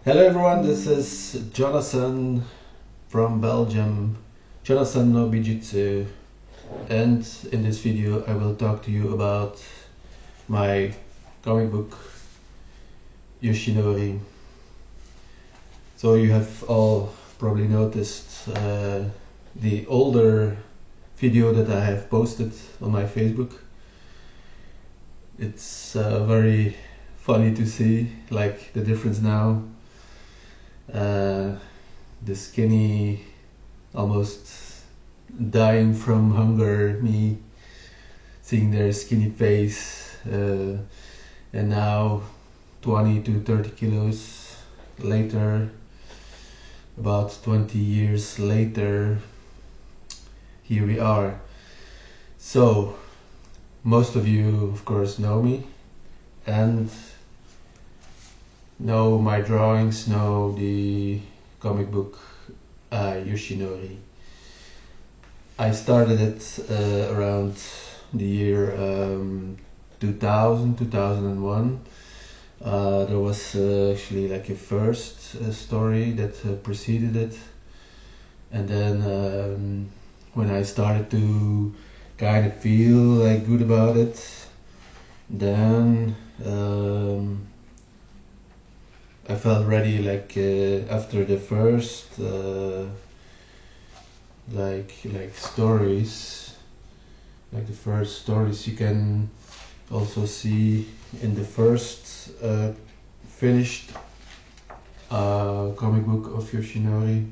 Hello everyone, this is Jonathan from Belgium, Jonathan no Bijitsu, and in this video I will talk to you about my comic book Yoshinori. So you have all probably noticed the older video that I have posted on my Facebook. It's very funny to see like the difference now. The skinny, almost dying from hunger me, seeing their skinny face, and now 20 to 30 kilos later, about 20 years later, here we are. So most of you of course know me and know my drawings, know the comic book Yoshinori. I started it around the year 2001. There was actually like a first story that preceded it, and then when I started to kind of feel like good about it, then I felt ready, like after the first like stories, like the first stories you can also see in the first finished comic book of Yoshinori.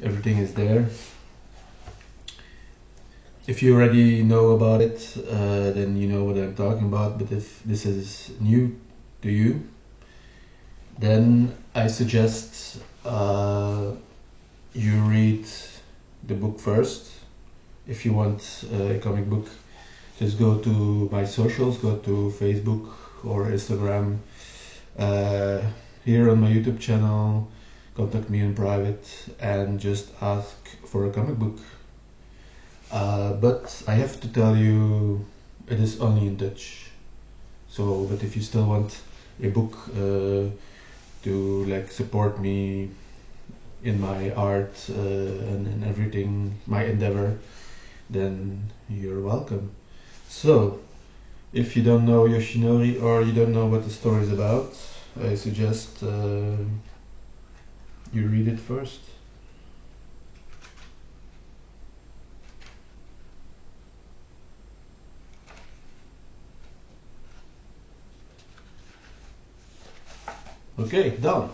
Everything is there. If you already know about it, then you know what I'm talking about, but if this is new to you, then I suggest you read the book first. If you want a comic book, just go to my socials, go to Facebook or Instagram, here on my YouTube channel, contact me in private and just ask for a comic book. But I have to tell you, it is only in Dutch. So, but if you still want a book to like support me in my art and everything, my endeavor, then you're welcome. So, if you don't know Yoshinori or you don't know what the story is about, I suggest you read it first. Okay, done.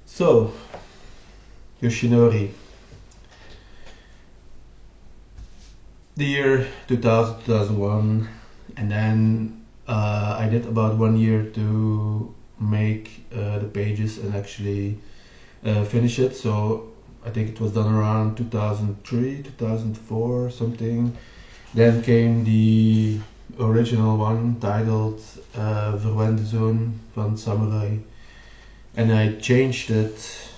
So, Yoshinori. The year 2000, 2001, and then I did about 1 year to make the pages and actually finish it. So I think it was done around 2003, 2004, something. Then came the original one titled Verwende Zoon van Samurai, and I changed it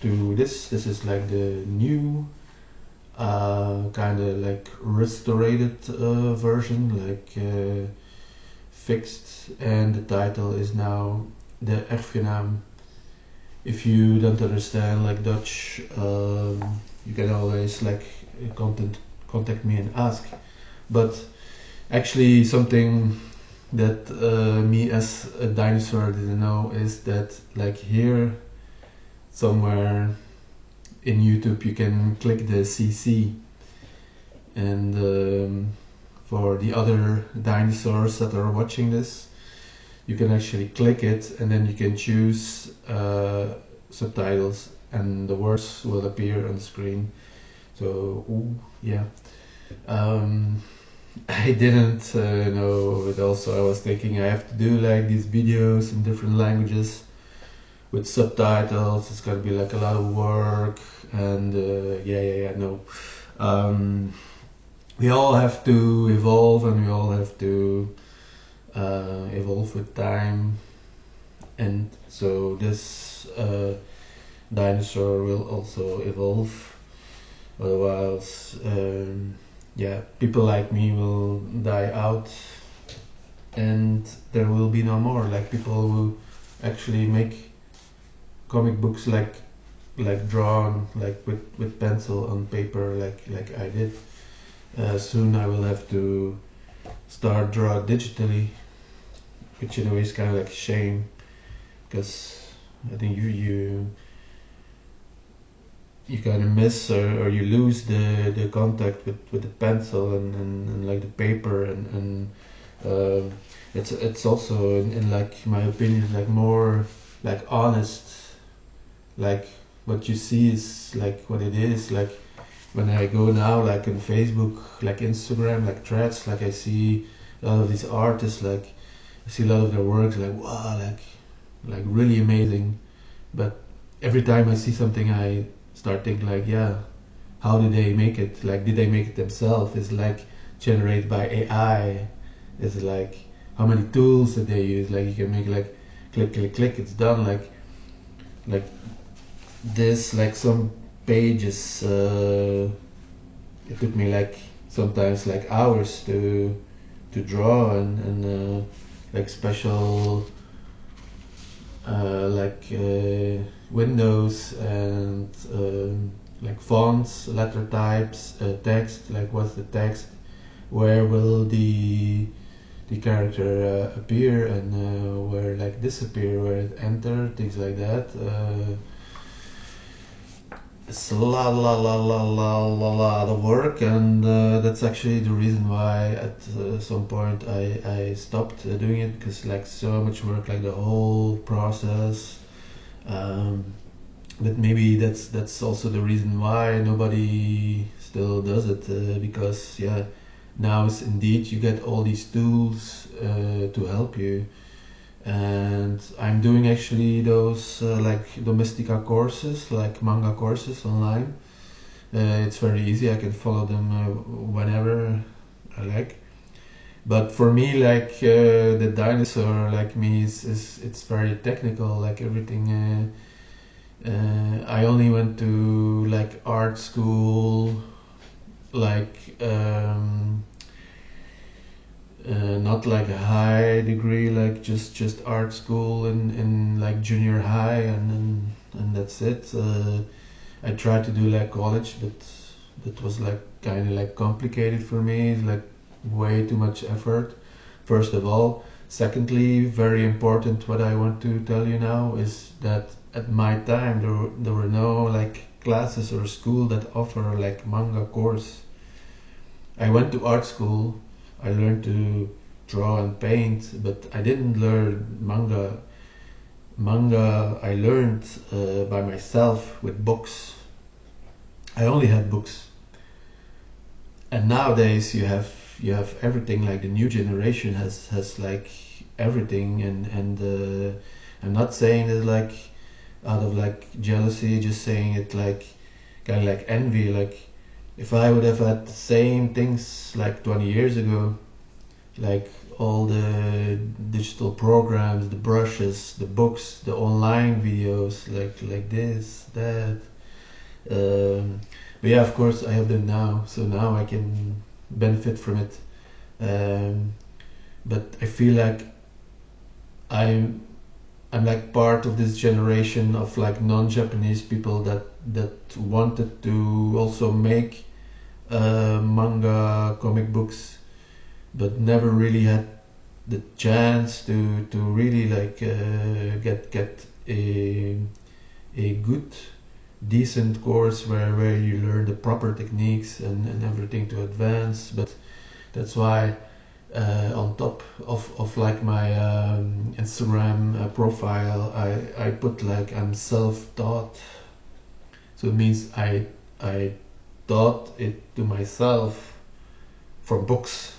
to this. This is like the new kind of like restored version, like fixed, and the title is now De Erfgenaam. If you don't understand like Dutch, you can always like contact me and ask. But actually something that me as a dinosaur didn't know is that like here somewhere in YouTube you can click the CC, and for the other dinosaurs that are watching this, you can actually click it and then you can choose subtitles and the words will appear on the screen. So yeah, I didn't know it. Also, I was thinking I have to do like these videos in different languages with subtitles. It's gonna be like a lot of work, and no. We all have to evolve, and we all have to evolve with time, and so this dinosaur will also evolve. Otherwise, people like me will die out, and there will be no more like people who actually make comic books like drawn like with pencil on paper like I did. Soon I will have to start draw digitally, which in a way is kind of like a shame, because I think you kind of miss or you lose the contact with the pencil and like the paper and it's also in like my opinion like more like honest, like what you see is like what it is. Like when I go now like on Facebook, like Instagram, like threads, like I see a lot of these artists, like I see a lot of their works, like wow, like really amazing. But every time I see something, I start thinking like, yeah, how did they make it? Like, did they make it themselves? Is like generated by AI? Is like how many tools that they use? Like you can make like click, click, click, it's done. Like this, like some pages. It took me like sometimes like hours to draw and like special windows and like fonts, letter types, text, like what's the text, where will the character appear and where like disappear, where it enter, things like that. It's a lot of work, and that's actually the reason why at some point I stopped doing it, because like so much work, like the whole process. But maybe that's also the reason why nobody still does it, because yeah, now is indeed you get all these tools to help you. And I'm doing actually those like domestica courses, like manga courses online. It's very easy, I can follow them whenever I like. But for me, like the dinosaur like me is it's very technical, like everything. I only went to like art school, like not like a high degree, like just art school in like junior high, and that's it. I tried to do like college, but that was like kind of like complicated for me. It's like way too much effort, first of all. Secondly, very important, what I want to tell you now is that at my time there were no like classes or school that offer like manga course. I went to art school, I learned to draw and paint, but I didn't learn manga. Manga I learned by myself with books. I only had books. And nowadays you have everything. Like the new generation has like everything, and I'm not saying it like out of like jealousy, just saying it like kind of like envy. Like if I would have had the same things like 20 years ago, like all the digital programs, the brushes, the books, the online videos, like this, that. But yeah, of course I have them now, so now I can benefit from it. But I feel like I'm I'm like part of this generation of like non-Japanese people that wanted to also make manga comic books, but never really had the chance to really like get a good decent course where you learn the proper techniques and everything to advance. But that's why on top of like my Instagram profile I put like I'm self-taught, so it means I taught it to myself from books.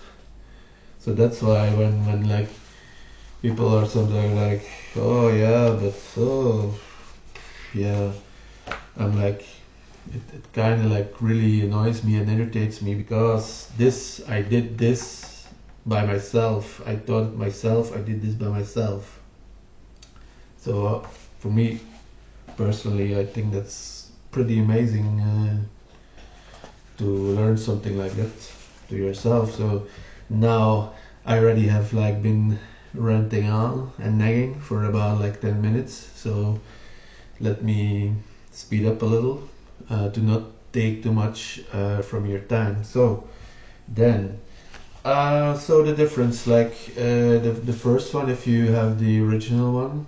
So that's why when like people are something like, oh yeah, but oh yeah, I'm like, it kind of like really annoys me and irritates me, because I did this by myself, I taught it myself, I did this by myself. So for me personally, I think that's pretty amazing to learn something like that to yourself. So now I already have like been ranting on and nagging for about like 10 minutes, so let me speed up a little to not take too much from your time. So then, so the difference, like the first one, if you have the original one,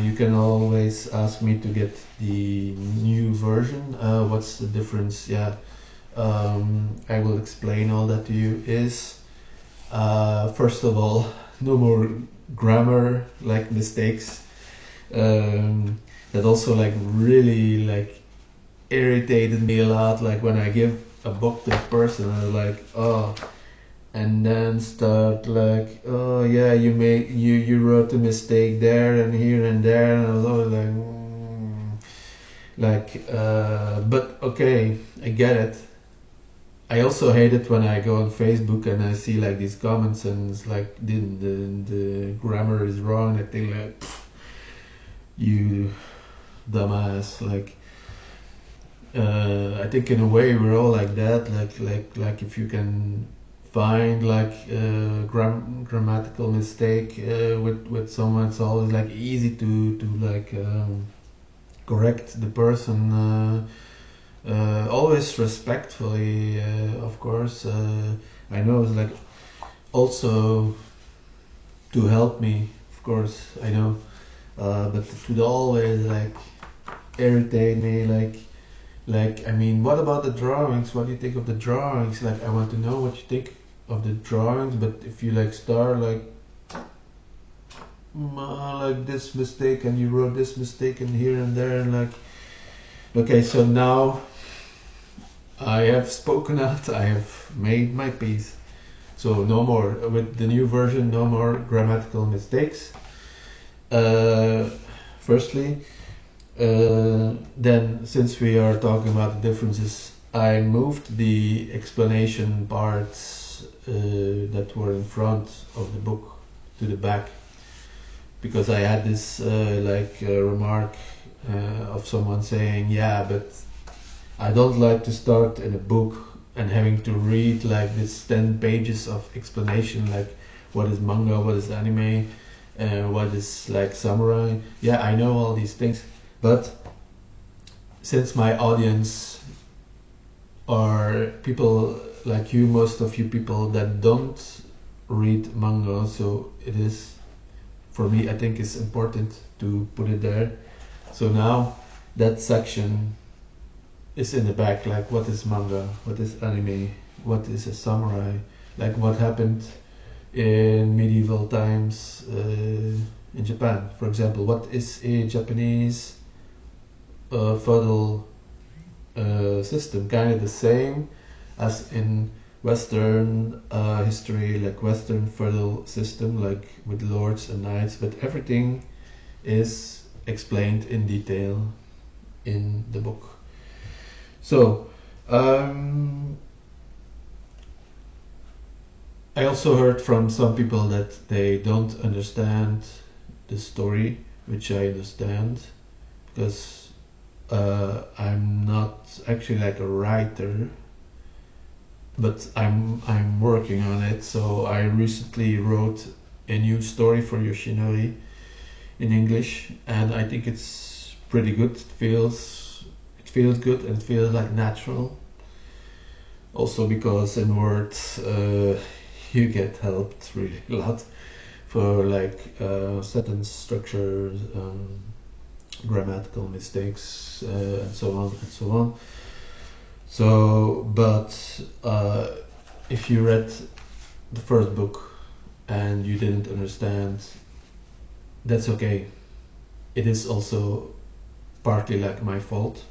you can always ask me to get the new version. What's the difference? Yeah, I will explain all that to you. Is first of all, no more grammar like mistakes. That also like really like irritated me a lot. Like when I give a book to a person, I was like, oh, and then start like, oh yeah, you wrote a mistake there and here and there, and I was always like, but okay, I get it. I also hate it when I go on Facebook and I see like these comments and it's like the grammar is wrong. I think like, pff, you dumbass. Like, I think in a way we're all like that. Like if you can find like grammatical mistake with someone, it's always like easy to like correct the person. Always respectfully, of course. I know it's like also to help me, of course. I know, but it would always like irritate me. Like I mean, what about the drawings? What do you think of the drawings? Like I want to know what you think of the drawings. But if you like start like this mistake and you wrote this mistake and here and there and like, okay, so now I have spoken out, I have made my peace. So no more, with the new version, no more grammatical mistakes. Firstly, then since we are talking about the differences, I moved the explanation parts that were in front of the book to the back, because I had this remark of someone saying, yeah, but I don't like to start in a book and having to read like this 10 pages of explanation, like what is manga, what is anime, what is like samurai. Yeah, I know all these things, but since my audience are people like you, most of you people that don't read manga, so it is, for me, I think it's important to put it there. So now that section is in the back, like what is manga, what is anime, what is a samurai, like what happened in medieval times in Japan, for example. What is a Japanese feudal system? Kind of the same as in Western history, like Western feudal system, like with lords and knights, but everything is explained in detail in the book. So, I also heard from some people that they don't understand the story, which I understand, because I'm not actually like a writer, but I'm working on it. So I recently wrote a new story for Yoshinori in English, and I think it's pretty good. It feels good and it feels like natural. Also because in words you get helped really a lot for like sentence structures, grammatical mistakes, and so on and so on. So, but if you read the first book and you didn't understand, that's okay. It is also partly like my fault,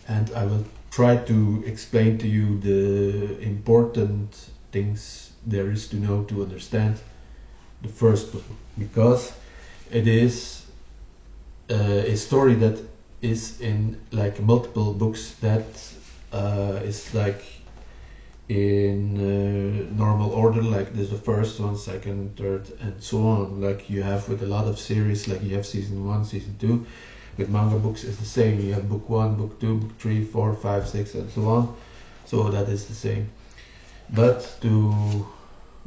and I will try to explain to you the important things there is to know to understand the first book, because it is a story that is in like multiple books that is like in normal order, like there's the first one, second, third, and so on, like you have with a lot of series, like you have season 1, season 2. With manga books it's the same, you have book 1, book 2, book 3, 4, 5, 6, and so on. So that is the same. But to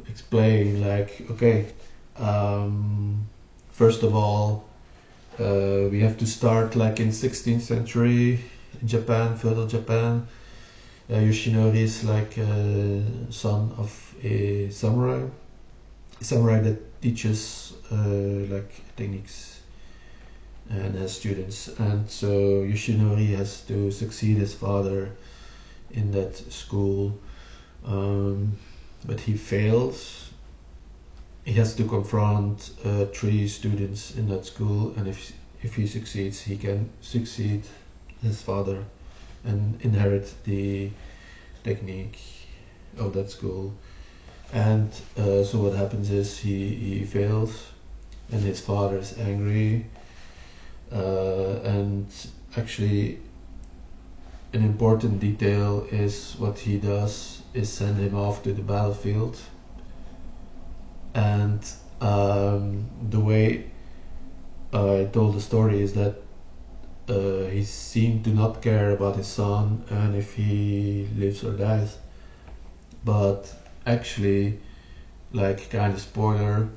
explain like, okay, first of all, we have to start like in 16th century in Japan, feudal Japan. Yoshinori is like son of a samurai that teaches like techniques and has students, and so Yoshinori has to succeed his father in that school, but he fails. He has to confront 3 students in that school, and if he succeeds, he can succeed his father and inherit the technique of that school. And so what happens is he fails, and his father is angry, and actually an important detail is what he does is send him off to the battlefield. And the way I told the story is that he seemed to not care about his son and if he lives or dies, but actually, like kind of spoiler,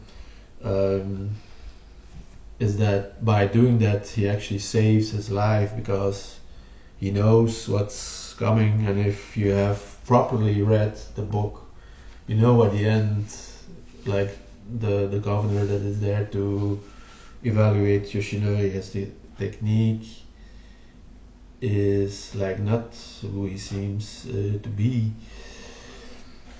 is that by doing that he actually saves his life, because he knows what's coming, and if you have properly read the book, you know at the end, like the governor that is there to evaluate Yoshinori as the technique is like not who he seems to be.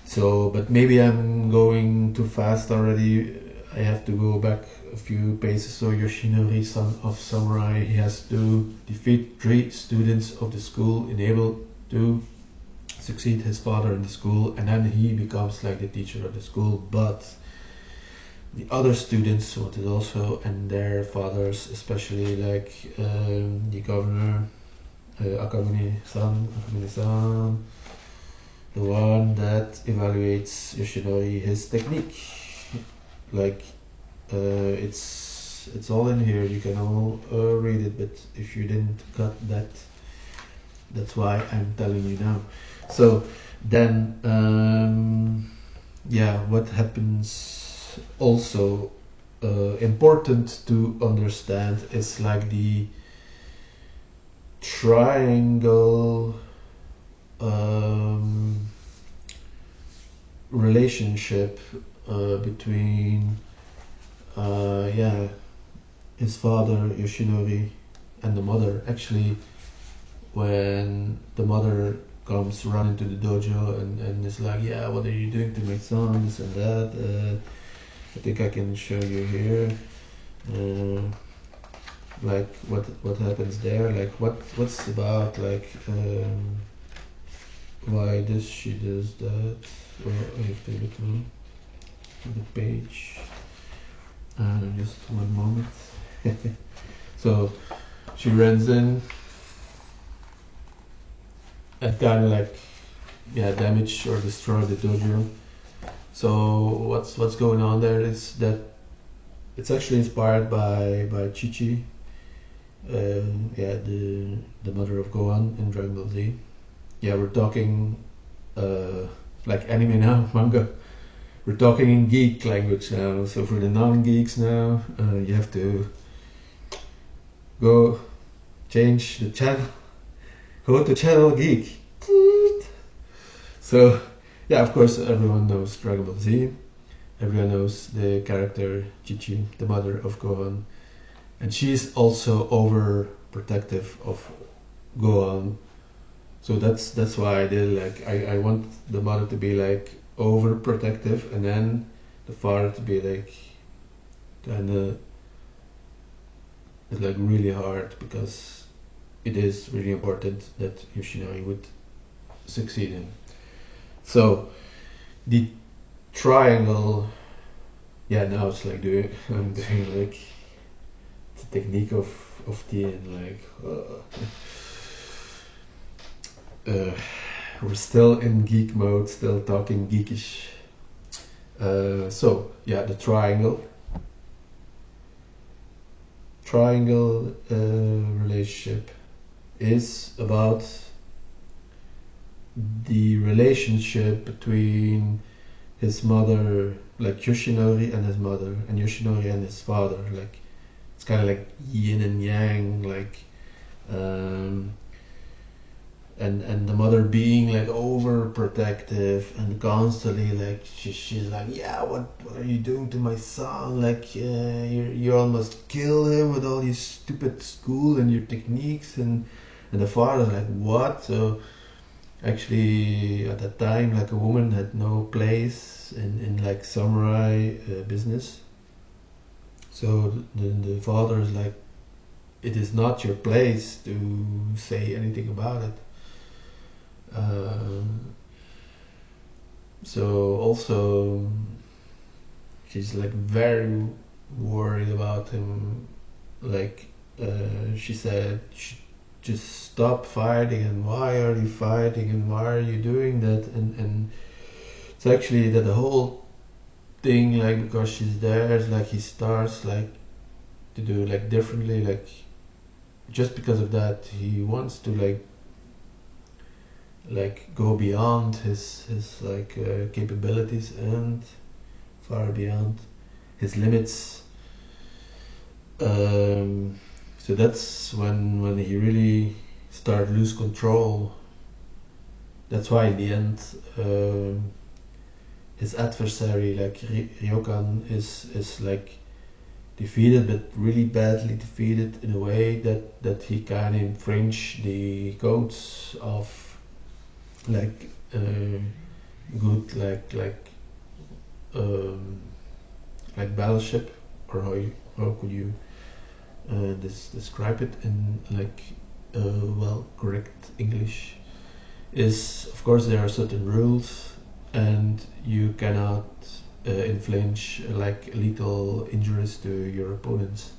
So, but maybe I'm going too fast already. I have to go back a few paces. So Yoshinori, son of samurai, he has to defeat 3 students of the school, enable to succeed his father in the school, and then he becomes like the teacher of the school. But the other students wanted also, and their fathers, especially like the governor, Akamine-san, the one that evaluates Yoshinori, his technique. Like it's all in here. You can all read it, but if you didn't cut that, that's why I'm telling you now. So then, yeah, what happens also important to understand is like the triangle relationship between yeah, his father Yoshinori and the mother. Actually, when the mother comes running to the dojo and is like, yeah, what are you doing to my son, this and that, I think I can show you here, like what happens there, like what's about, like why does she does that. Well, I have to look now to the page, just one moment. So she runs in and kind of like, yeah, damage or destroy the dojo. So what's going on there is that it's actually inspired by Chi-Chi, yeah, the mother of Gohan in Dragon Ball Z. Yeah, we're talking like anime now, manga. We're talking in geek language now. So for the non-geeks now, you have to go change the channel, go to channel geek. So yeah, of course everyone knows Dragon Ball Z. Everyone knows the character Chi-Chi, the mother of Gohan, and she's also overprotective of Gohan. So that's why I did, like I want the mother to be like overprotective, and then the father to be like kinda, it's like really hard, because it is really important that Yoshinori would succeed in. So the triangle, yeah, now it's like I'm doing like the technique of Tien, like we're still in geek mode, still talking geekish. So yeah, the triangle relationship is about the relationship between his mother, like Yoshinori and his mother, and Yoshinori and his father. Like it's kind of like yin and yang, like um, and the mother being like overprotective and constantly like she's like, yeah, what are you doing to my son, like you almost kill him with all your stupid school and your techniques, and the father's like, what? So actually at that time, like a woman had no place in like samurai business. So the father is like, it is not your place to say anything about it. So also she's like very worried about him. Like she said, just stop fighting, and why are you fighting, and why are you doing that? And it's actually that the whole thing, like because she's there, it's like he starts like to do like differently, like just because of that he wants to like go beyond his like capabilities and far beyond his limits. So that's when he really started lose control. That's why in the end his adversary like Ryokan is like defeated, but really badly defeated in a way that he can infringe the codes of like good um, like battleship, or how could you describe it in like well correct English, is of course there are certain rules and you cannot inflict like lethal injuries to your opponents,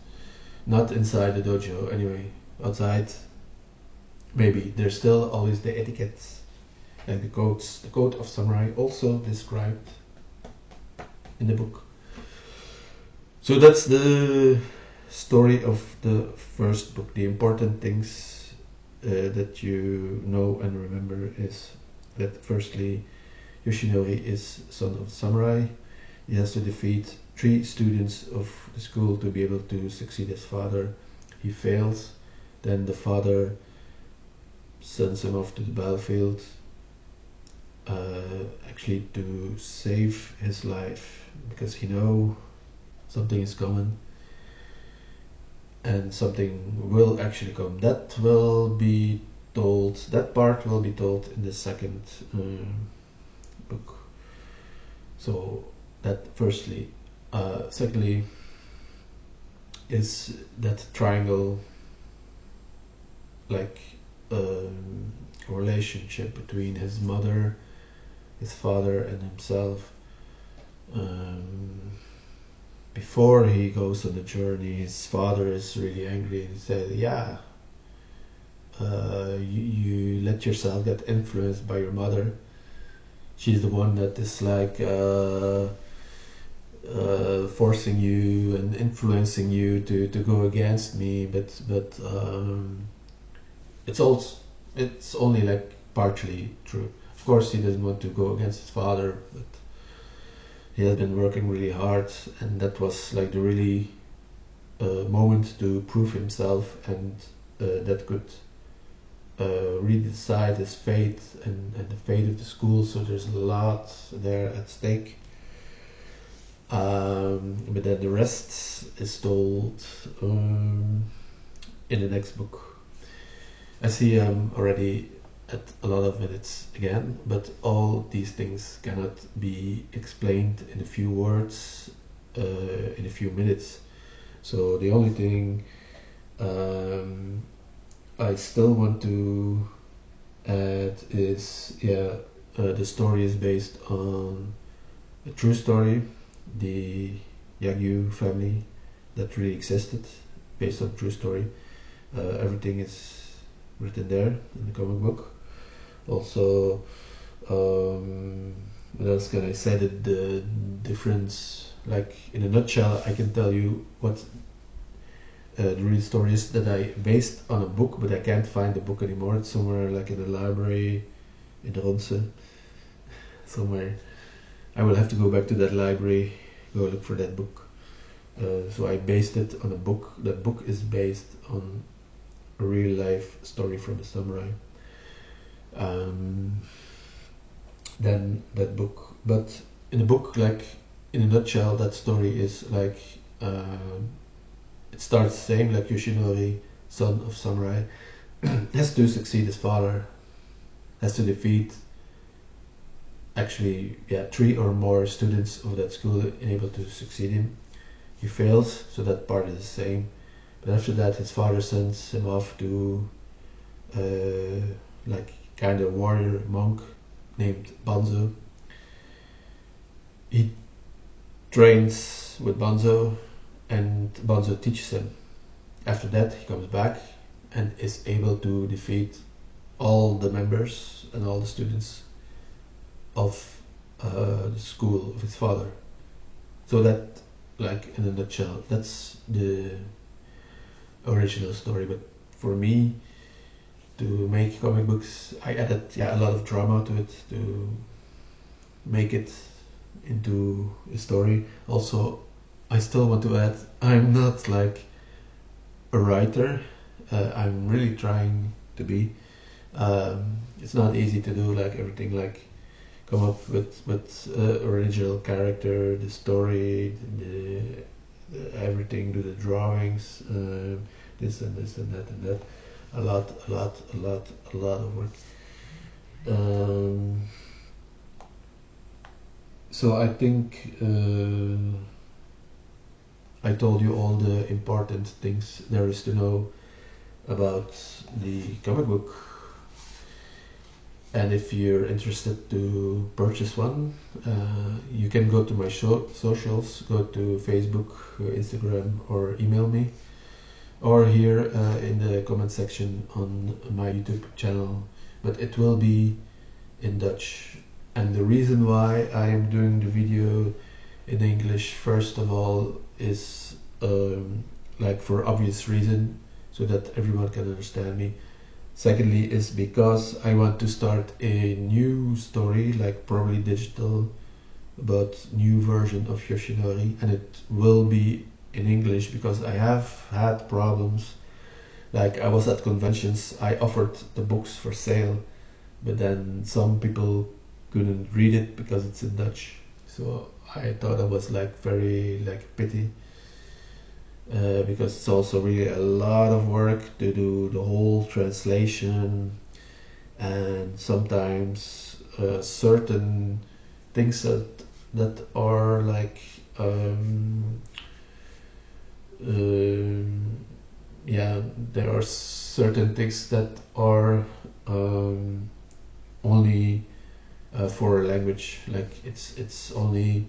not inside the dojo anyway. Outside maybe there's still always the etiquettes, like the codes, the code of samurai also described in the book. So that's the story of the first book. The important things that you know and remember is that firstly, Yoshinori is son of a samurai. He has to defeat 3 students of the school to be able to succeed his father. He fails, then the father sends him off to the battlefield, actually to save his life, because he knows something is coming and something will actually come. That will be told, that part will be told in the second book. So that firstly. Secondly is that triangle like relationship between his mother, his father and himself. Before he goes on the journey, his father is really angry and he says, yeah, you let yourself get influenced by your mother. She's the one that is like forcing you and influencing you to go against me, but it's only like partially true. Of course he doesn't want to go against his father, but he has been working really hard, and that was like the really moment to prove himself, and that could really decide his fate and the fate of the school. So there's a lot there at stake. But then the rest is told in the next book. I see I'm already at a lot of minutes again, but all these things cannot be explained in a few words, in a few minutes. So the only thing I still want to add is, the story is based on a true story, the Yagyu family that really existed, based on true story. Everything is written there in the comic book. Also, what else can I say? That the difference, like in a nutshell, I can tell you what the real story is that I based on a book, but I can't find the book anymore. It's somewhere like in the library in Ronse, somewhere. I will have to go back to that library, go look for that book. So I based it on a book. That book is based on a real life story from a samurai. Then that book, but in the book, like in a nutshell, that story is like it starts the same, like Yoshinori, son of samurai, has to succeed his father, has to defeat actually 3 or more students of that school able to succeed him. He fails, so that part is the same. But after that, his father sends him off to like kind of warrior monk named Banzo. He trains with Banzo, and Banzo teaches him. After that, he comes back and is able to defeat all the members and all the students of the school of his father. So that, like in a nutshell, that's the original story. But for me, to make comic books, I added a lot of drama to it to make it into a story. Also, I still want to add, I'm not like a writer. I'm really trying to be. It's not easy to do like everything, like come up with original character, the story, the everything, do the drawings, this and this and that and that. A lot of work. So I think I told you all the important things there is to know about the comic book. And if you're interested to purchase one, you can go to my socials, go to Facebook, Instagram, or email me, or here in the comment section on my YouTube channel, but it will be in Dutch. And the reason why I am doing the video in English, first of all, is like for obvious reason, so that everyone can understand me. Secondly is because I want to start a new story, like probably digital, about new version of Yoshinori, and it will be in English because I have had problems. Like I was at conventions, I offered the books for sale, but then some people couldn't read it because it's in Dutch. So I thought it was like very like pity. Because it's also really a lot of work to do the whole translation, and sometimes certain things that are like there are certain things that are only for a language, like it's only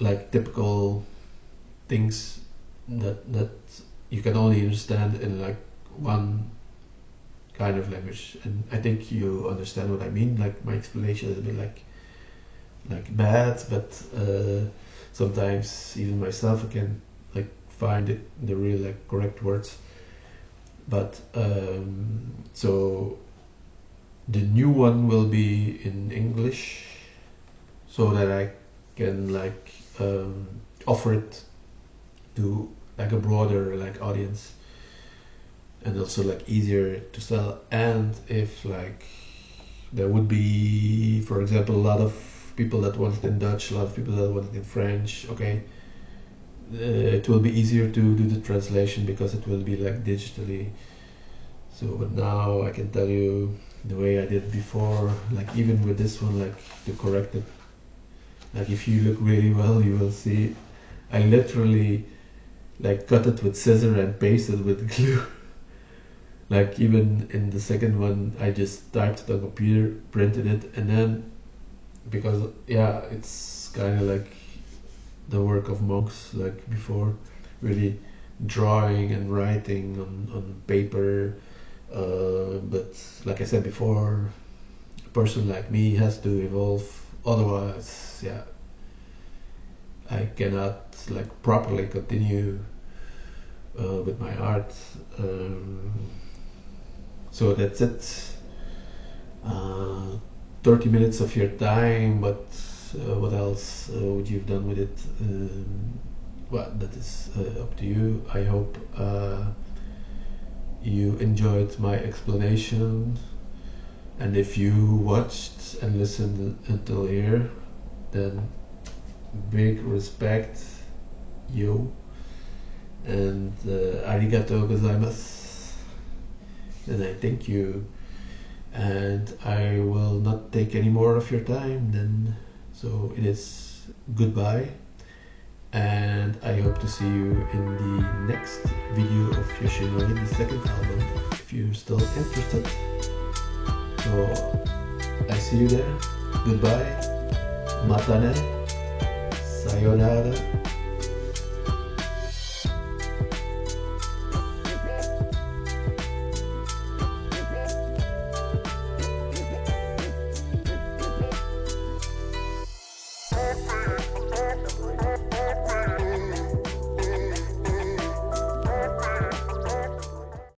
like typical things that you can only understand in like one kind of language. And I think you understand what I mean. Like my explanation is a bit like bad, but sometimes even myself I can like find it the real like correct words. But so the new one will be in English, so that I can like offer it to like a broader like audience, and also like easier to sell. And if like there would be, for example, a lot of people that want it in Dutch, a lot of people that want it in French, okay, it will be easier to do the translation because it will be like digitally. So but now I can tell you the way I did before, like even with this one, like to correct it, like if you look really well you will see I literally like cut it with scissor and pasted with glue. Like even in the second one I just typed it on computer, printed it, and then because it's kind of like the work of monks, like before, really drawing and writing on paper, but like I said before, a person like me has to evolve, otherwise I cannot like properly continue with my art. So that's it. 30 minutes of your time, but what else would you have done with it? Well, that is up to you. I hope you enjoyed my explanation, and if you watched and listened until here, then big respect, you, and arigatou gozaimasu, and I thank you, and I will not take any more of your time then, so it is goodbye, and I hope to see you in the next video of Yoshinori, the second album, if you're still interested. So I see you there. Goodbye. Matane. Sayonara.